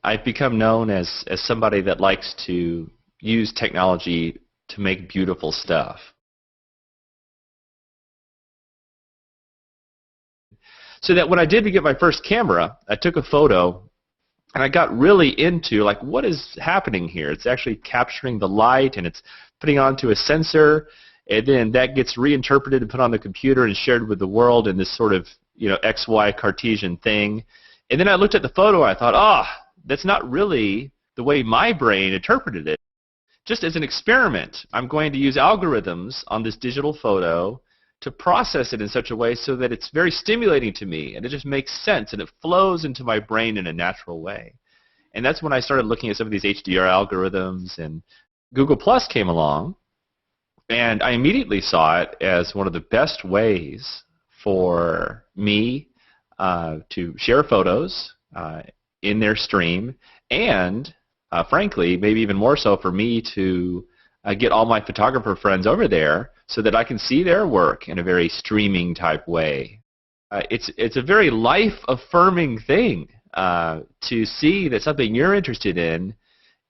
I've become known as somebody that likes to use technology to make beautiful stuff. So that when I did get my first camera, I took a photo and I got really into like what is happening here. It's actually capturing the light and it's putting onto a sensor, and then that gets reinterpreted and put on the computer and shared with the world in this sort of XY Cartesian thing. And then I looked at the photo and I thought, that's not really the way my brain interpreted it. Just as an experiment, I'm going to use algorithms on this digital photo to process it in such a way so that it's very stimulating to me and it just makes sense and it flows into my brain in a natural way. And that's when I started looking at some of these HDR algorithms, and Google Plus came along, and I immediately saw it as one of the best ways for me to share photos in their stream, and frankly, maybe even more so for me to get all my photographer friends over there so that I can see their work in a very streaming type way. It's a very life-affirming thing to see that something you're interested in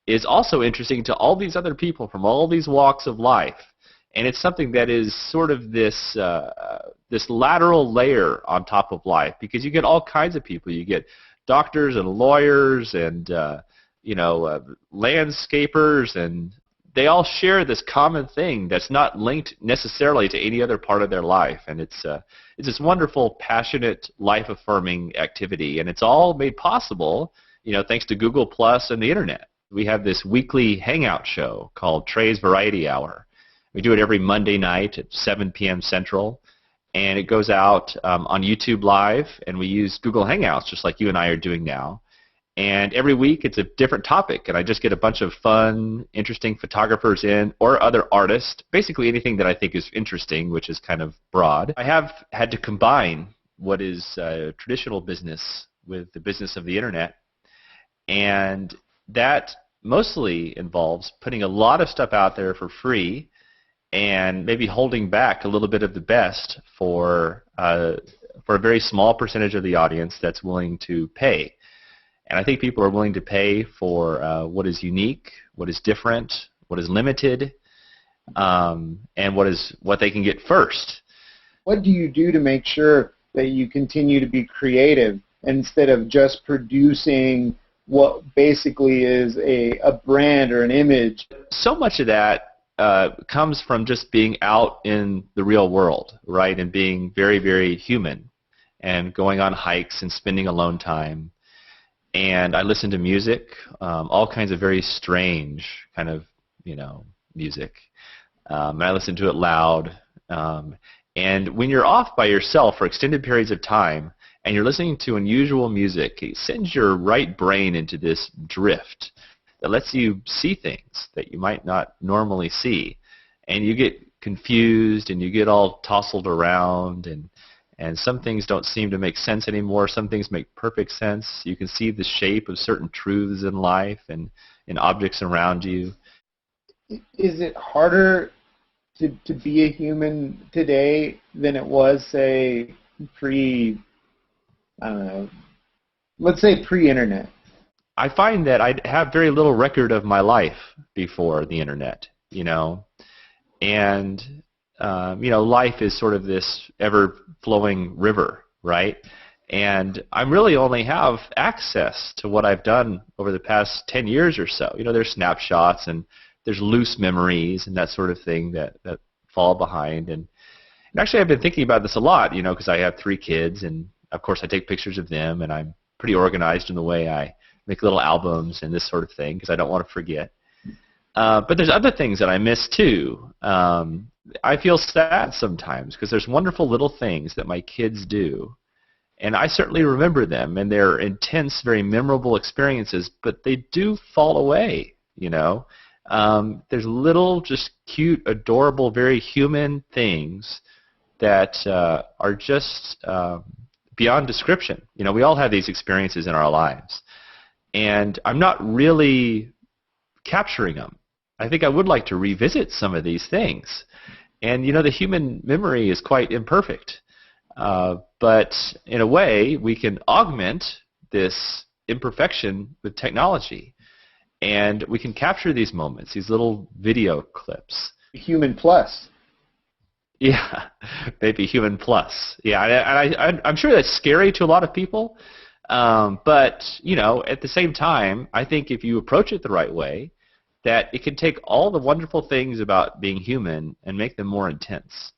is also interesting to all these other people from all these walks of life. And it's something that is sort of this lateral layer on top of life, because you get all kinds of people. You get doctors and lawyers and landscapers, and they all share this common thing that's not linked necessarily to any other part of their life. And it's this wonderful, passionate, life-affirming activity, and it's all made possible, thanks to Google Plus and the Internet. We have this weekly Hangout show called Trey's Variety Hour. We do it every Monday night at 7 p.m. Central, and it goes out on YouTube Live, and we use Google Hangouts just like you and I are doing now. And every week it's a different topic, and I just get a bunch of fun, interesting photographers in, or other artists, basically anything that I think is interesting, which is kind of broad. I have had to combine what is traditional business with the business of the Internet, and that mostly involves putting a lot of stuff out there for free and maybe holding back a little bit of the best for a very small percentage of the audience that's willing to pay. And I think people are willing to pay for what is unique, what is different, what is limited, and what they can get first. What do you do to make sure that you continue to be creative instead of just producing what basically is a brand or an image? So much of that comes from just being out in the real world, right, and being very, very human and going on hikes and spending alone time. And I listen to music, all kinds of very strange kind of, music. And I listen to it loud. And when you're off by yourself for extended periods of time and you're listening to unusual music, it sends your right brain into this drift that lets you see things that you might not normally see. And you get confused and you get all tousled around, and some things don't seem to make sense anymore. Some things make perfect sense. You can see the shape of certain truths in life and in objects around you. Is it harder to be a human today than it was, say, let's say pre-internet? I find that I have very little record of my life before the Internet, and life is sort of this ever-flowing river, right? And I really only have access to what I've done over the past 10 years or so. There's snapshots and there's loose memories and that sort of thing that fall behind. And actually I've been thinking about this a lot, because I have 3 kids, and of course I take pictures of them, and I'm pretty organized in the way I make little albums and this sort of thing because I don't want to forget. But there's other things that I miss too. I feel sad sometimes because there's wonderful little things that my kids do, and I certainly remember them, and they're intense, very memorable experiences, but they do fall away, There's little, just cute, adorable, very human things that are just beyond description. We all have these experiences in our lives, and I'm not really capturing them. I think I would like to revisit some of these things. And, the human memory is quite imperfect. But in a way, we can augment this imperfection with technology. And we can capture these moments, these little video clips. Human plus. Yeah, maybe human plus. Yeah, and I'm sure that's scary to a lot of people. But, at the same time, I think if you approach it the right way, that it can take all the wonderful things about being human and make them more intense.